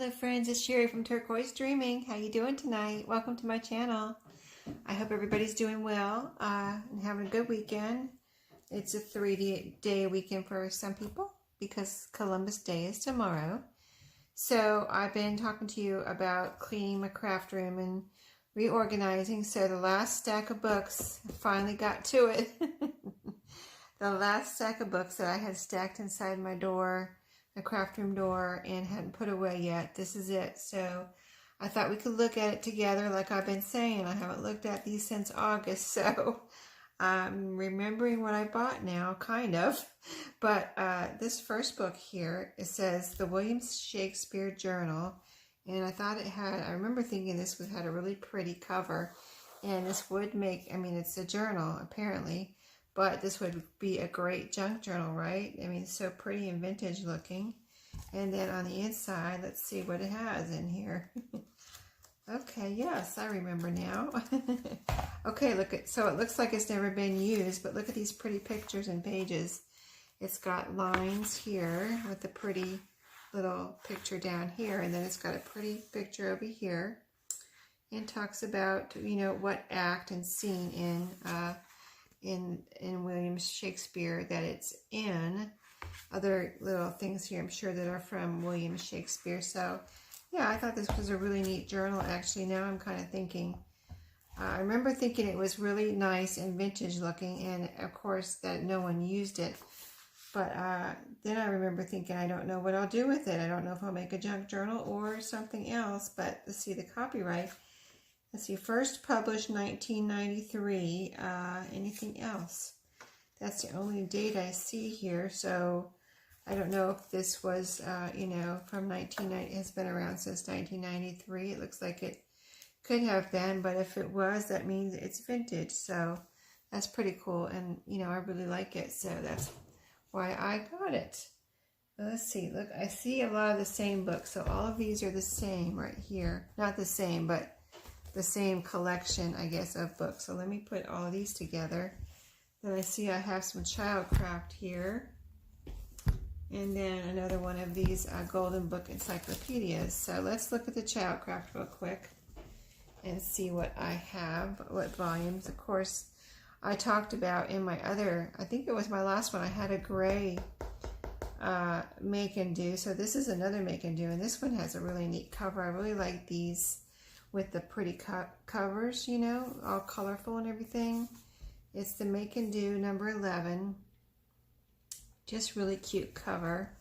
Hello friends, it's Sherry from Turquoise Dreaming. How you doing tonight? Welcome to my channel. I hope everybody's doing well and having a good weekend. It's a 3-day weekend for some people because Columbus Day is tomorrow. So I've been talking to you about cleaning my craft room and reorganizing. So the last stack of books, I finally got to it. The last stack of books that I had stacked inside my door, my craft room door, and hadn't put away yet. This is it. So I thought we could look at it together. Like I've been saying, I haven't looked at these since August, so I'm remembering what I bought now, kind of. But this first book here, it says The William Shakespeare Journal, and I thought it had, I remember thinking this had a really pretty cover, and this would make, I mean, it's a journal apparently, but this would be a great junk journal, right? I mean, it's so pretty and vintage looking. And then on the inside, let's see what it has in here. Okay, yes, I remember now. Okay, look at, so it looks like it's never been used, but look at these pretty pictures and pages. It's got lines here with a pretty little picture down here, and then it's got a pretty picture over here. And talks about, you know, what act and scene in William Shakespeare that it's in. Other little things here, I'm sure, that are from William Shakespeare. So yeah, I thought this was a really neat journal. Actually, now I'm kind of thinking, I remember thinking it was really nice and vintage looking, and of course that no one used it. But then I remember thinking, I don't know what I'll do with it. I don't know if I'll make a junk journal or something else. But let's see the copyright. Let's see, first published 1993. Anything else? That's the only date I see here. So I don't know if this was, you know, from 1990. It's been around since 1993. It looks like it could have been, but if it was, that means it's vintage. So that's pretty cool, and you know, I really like it. So that's why I got it. Let's see. Look, I see a lot of the same books. So all of these are the same right here. Not the same, but the same collection, I guess, of books. So let me put all of these together. Then I see I have some Childcraft here. And then another one of these Golden Book Encyclopedias. So let's look at the Childcraft real quick and see what I have, what volumes. Of course, I talked about in my other, I think it was my last one, I had a gray make and do. So this is another make and do, and this one has a really neat cover. I really like these with the pretty covers, you know, all colorful and everything. It's the Make and Do number 11. Just really cute cover.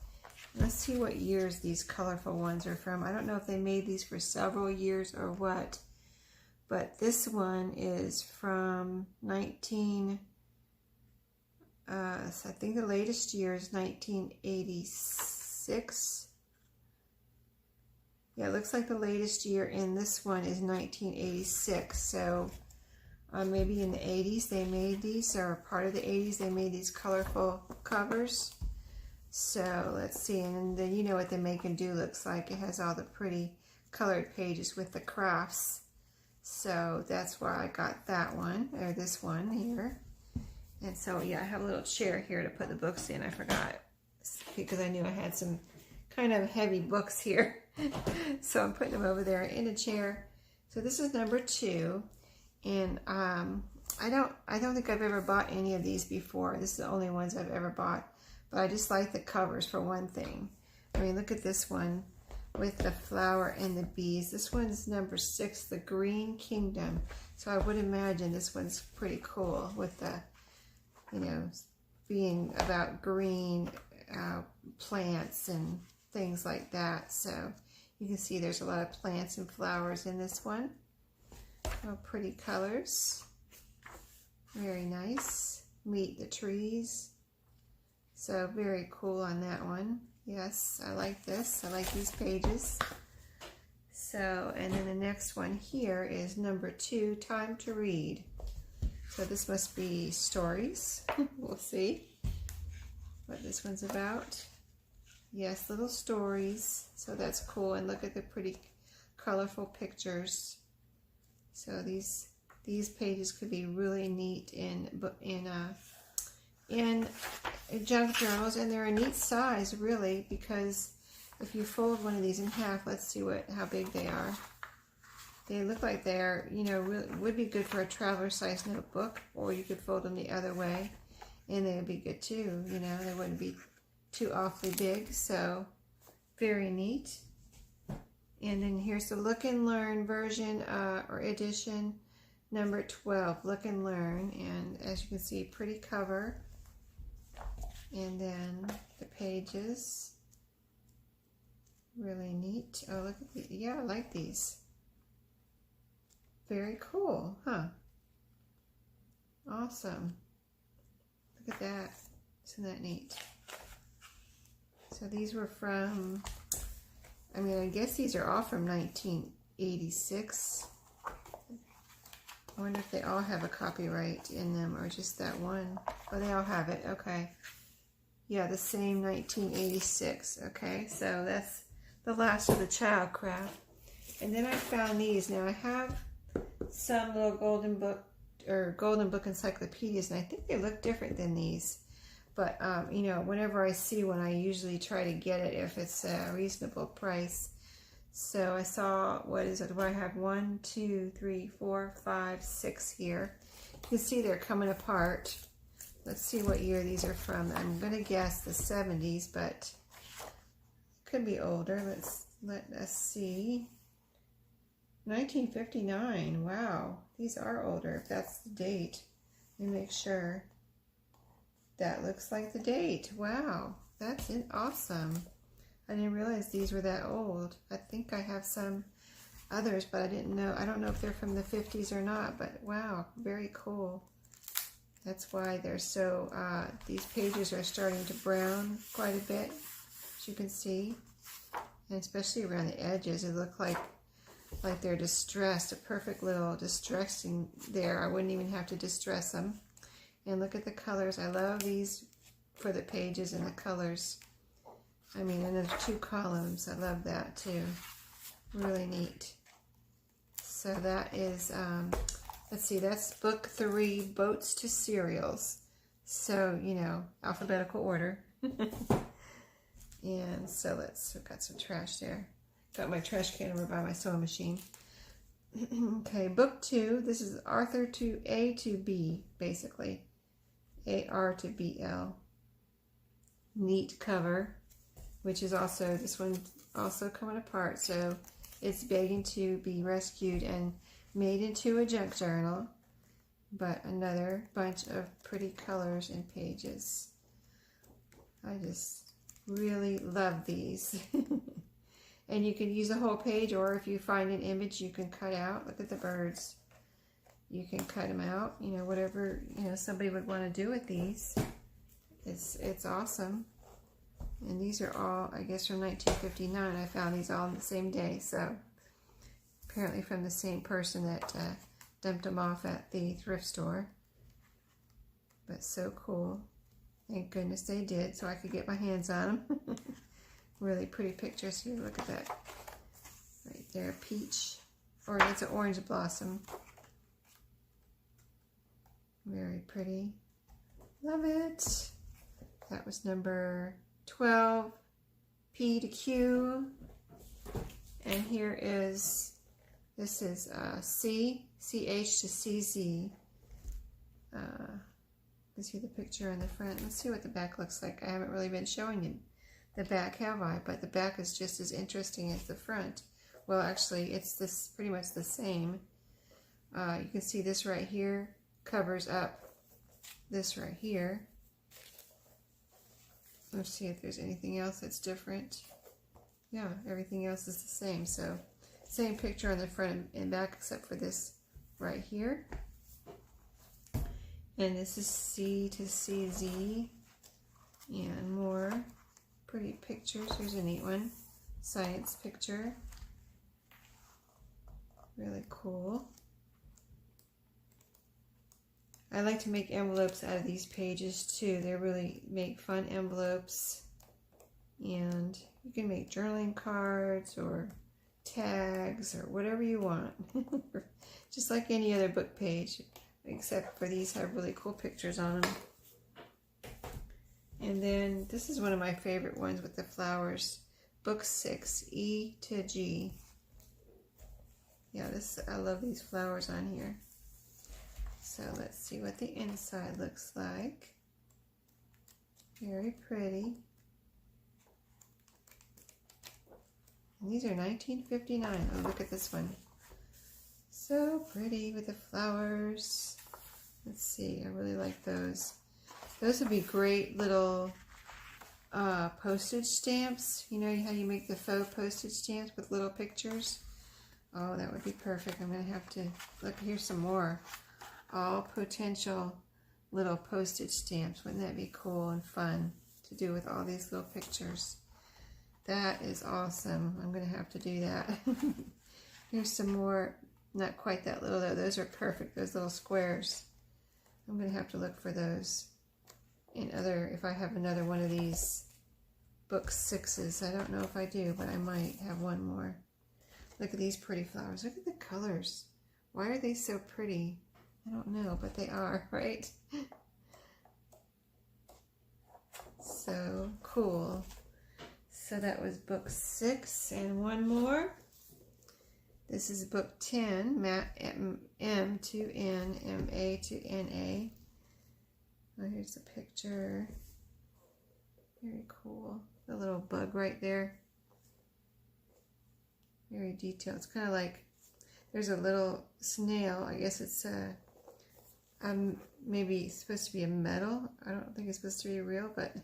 Let's see what years these colorful ones are from. I don't know if they made these for several years or what, but this one is from I think the latest year is 1986. Yeah, it looks like the latest year in this one is 1986. So maybe in the 80s they made these, or part of the 80s they made these colorful covers. So let's see, and then you know what the Make and Do looks like. It has all the pretty colored pages with the crafts. So that's why I got that one, or this one here. And so yeah, I have a little chair here to put the books in. I forgot because I knew I had some kind of heavy books here. So I'm putting them over there in a chair. So this is number 2, and I don't think I've ever bought any of these before. This is the only ones I've ever bought, but I just like the covers for one thing. I mean, look at this one with the flower and the bees. This one's number 6, The Green Kingdom. So I would imagine this one's pretty cool with the, you know, being about green plants and things like that. So you can see there's a lot of plants and flowers in this one. Oh, pretty colors. Very nice. Meet the Trees. So very cool on that one. Yes, I like this. I like these pages. So, and then the next one here is number 2, Time to Read. So this must be stories. We'll see what this one's about. Yes, little stories. So that's cool. And look at the pretty colorful pictures. So these pages could be really neat in junk journals, and they're a neat size really, because if you fold one of these in half, let's see how big they are. They look like they're, you know, really, would be good for a traveler size notebook, or you could fold them the other way and they would be good too, you know, they wouldn't be too awfully big. So very neat. And then here's the Look and Learn version or edition number 12, Look and Learn. And as you can see, pretty cover. And then the pages, really neat. Oh, look at these. Yeah, I like these. Very cool, huh? Awesome. Look at that. Isn't that neat? So these were from, I mean, I guess these are all from 1986. I wonder if they all have a copyright in them or just that one. Oh, they all have it. Okay. Yeah, the same 1986. Okay, so that's the last of the child craft. And then I found these. Now I have some little golden book encyclopedias, and I think they look different than these. But you know, whenever I see one, I usually try to get it if it's a reasonable price. So I saw, what is it? Do I have 1, 2, 3, 4, 5, 6 here? You can see they're coming apart. Let's see what year these are from. I'm going to guess the 70s, but could be older. Let us see. 1959. Wow, these are older if that's the date. Let me make sure. That looks like the date. Wow, that's awesome. I didn't realize these were that old. I think I have some others, but I didn't know. I don't know if they're from the 50s or not, but wow, very cool. That's why they're so, these pages are starting to brown quite a bit, as you can see. And especially around the edges, it look like they're distressed. A perfect little distressing there. I wouldn't even have to distress them. And look at the colors. I love these for the pages and the colors. I mean, and there's 2 columns. I love that too. Really neat. So that is, let's see, that's book 3, Boats to Cereals. So, you know, alphabetical order. And so we've got some trash there. Got my trash can over by my sewing machine. Okay, book 2, this is Arthur to A to B, basically. A-R to B-L. Neat cover, which is also, this one also coming apart. So it's begging to be rescued and made into a junk journal. But another bunch of pretty colors and pages. I just really love these. And you can use a whole page, or if you find an image you can cut out. Look at the birds. You can cut them out, you know, whatever, you know, somebody would want to do with these. It's awesome. And these are all, I guess, from 1959. I found these all on the same day, so apparently from the same person that dumped them off at the thrift store. But so cool. Thank goodness they did, so I could get my hands on them. Really pretty pictures here. Look at that. Right there, peach. Or it's an orange blossom. Very pretty. Love it. That was number 12, P to Q. And here is, this is C, CH to CZ. You can see the picture in the front. Let's see what the back looks like. I haven't really been showing you the back, have I? But the back is just as interesting as the front. Well, actually, it's pretty much the same. You can see this right here covers up this right here. Let's see if there's anything else that's different. Yeah, everything else is the same. So, same picture on the front and back except for this right here. And this is C to CZ. And more pretty pictures. Here's a neat one. Science picture. Really cool. I like to make envelopes out of these pages too. They really make fun envelopes. And you can make journaling cards or tags or whatever you want. Just like any other book page, except for these have really cool pictures on them. And then this is one of my favorite ones with the flowers. book 6, E to G. Yeah, I love these flowers on here. So let's see what the inside looks like. Very pretty. And these are $19.59. Oh, look at this one. So pretty with the flowers. Let's see, I really like those. Those would be great little postage stamps. You know how you make the faux postage stamps with little pictures? Oh, that would be perfect. I'm going to have to, look, here's some more. All potential little postage stamps. Wouldn't that be cool and fun to do with all these little pictures? That is awesome. I'm going to have to do that. Here's some more, not quite that little though. Those are perfect, those little squares. I'm going to have to look for those in other, if I have another one of these book 6s. I don't know if I do, but I might have one more. Look at these pretty flowers. Look at the colors. Why are they so pretty? I don't know, but they are, right? So cool. So that was book 6, and one more. This is book 10, M to N, M-A to N-A. Oh, here's the picture. Very cool. The little bug right there. Very detailed. It's kind of like, there's a little snail. I guess it's maybe supposed to be a metal. I don't think it's supposed to be real, but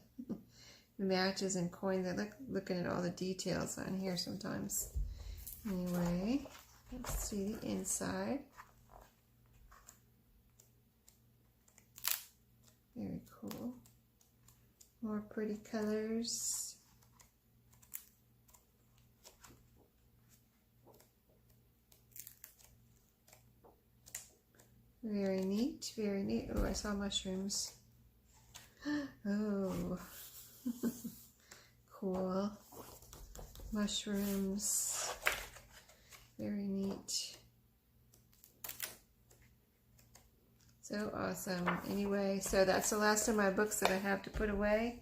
matches and coins. I like looking at all the details on here sometimes. Anyway, let's see the inside. Very cool. More pretty colors. Very neat, very neat. Oh, I saw mushrooms. Oh, cool. Mushrooms. Very neat. So awesome. Anyway, so that's the last of my books that I have to put away.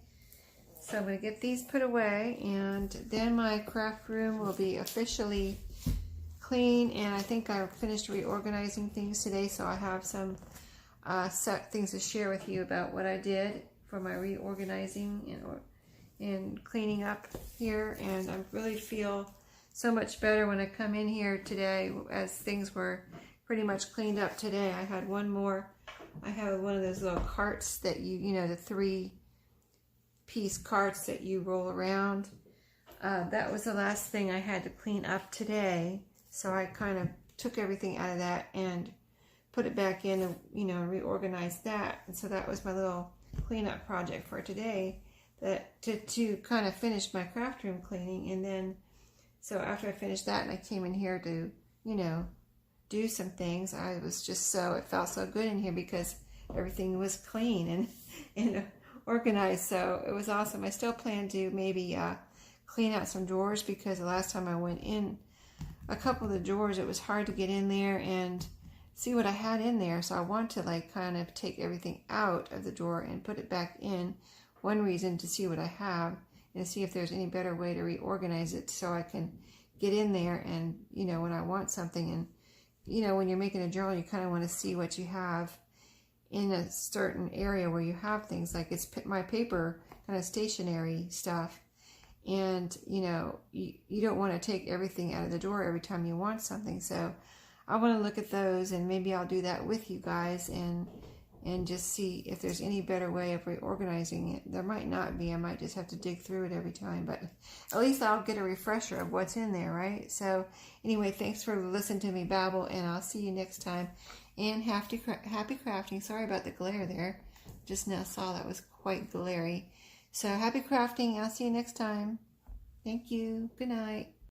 So I'm going to get these put away, and then my craft room will be officially clean, and I think I finished reorganizing things today, so I have some things to share with you about what I did for my reorganizing and cleaning up here. And I really feel so much better when I come in here today, as things were pretty much cleaned up today. I had one more. I have one of those little carts that you know, the 3-piece carts that you roll around. That was the last thing I had to clean up today. So I kind of took everything out of that and put it back in and, you know, reorganized that. And so that was my little cleanup project for today, that to kind of finish my craft room cleaning. And then, so after I finished that and I came in here to, you know, do some things, I was just so, it felt so good in here because everything was clean and organized. So it was awesome. I still plan to maybe clean out some drawers, because the last time I went in a couple of the drawers, it was hard to get in there and see what I had in there. So I want to like kind of take everything out of the drawer and put it back in. One reason, to see what I have and see if there's any better way to reorganize it so I can get in there and, you know, when I want something. And, you know, when you're making a journal, you kind of want to see what you have in a certain area where you have things. Like it's my paper kind of stationery stuff. And, you know, you don't want to take everything out of the drawer every time you want something. So I want to look at those, and maybe I'll do that with you guys and just see if there's any better way of reorganizing it. There might not be. I might just have to dig through it every time, but at least I'll get a refresher of what's in there, right? So anyway, thanks for listening to me babble, and I'll see you next time. And happy crafting. Sorry about the glare there. Just now saw that was quite glary. So happy crafting. I'll see you next time. Thank you. Good night.